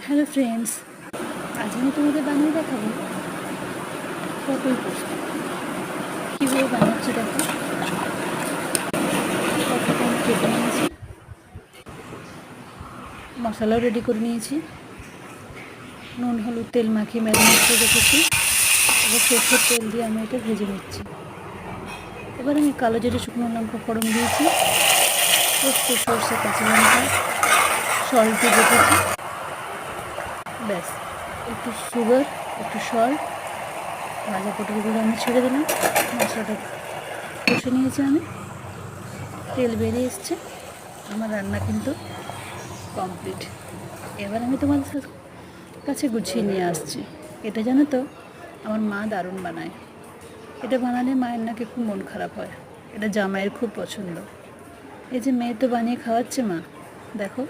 Hello friends, আজ আমি তোমাদের বানিয়ে দেখাবো পটল পোস্ত। কীভাবে বানাচ্ছি দেখো। পটলটা আমি কেটে নিয়েছি, মশলাও রেডি করে নিয়েছি, নুন হলুদ তেল মাখিয়ে ম্যারিনেট করে রেখেছি। এবার সরষের তেল দিয়ে আমি এটা ভেজে নিচ্ছি। এবার আমি কালো জিরে শুকনো লঙ্কা ফোড়ন দিয়েছি, পোস্ত সরষে কাঁচা লঙ্কা সল্ট দিয়ে রেখেছি। ব্যাস, একটু সুগার, একটু সল্ট, ভাজা পটলগুলো আমি ছেড়ে দিলাম। মশলাটা কষে নিয়েছি আমি, তেল বেরিয়ে এসছে। আমার রান্না কিন্তু কমপ্লিট। এবার আমি তোমাদের কাছে গুছিয়ে নিয়ে আসছি। এটা জানো তো, আমার মা দারুণ বানায়। এটা বানালে মায়ের নাকি খুব মন খারাপ হয়। এটা জামাইয়ের খুব পছন্দ। এই যে মেয়ে তো বানিয়ে খাওয়াচ্ছে মা, দেখো।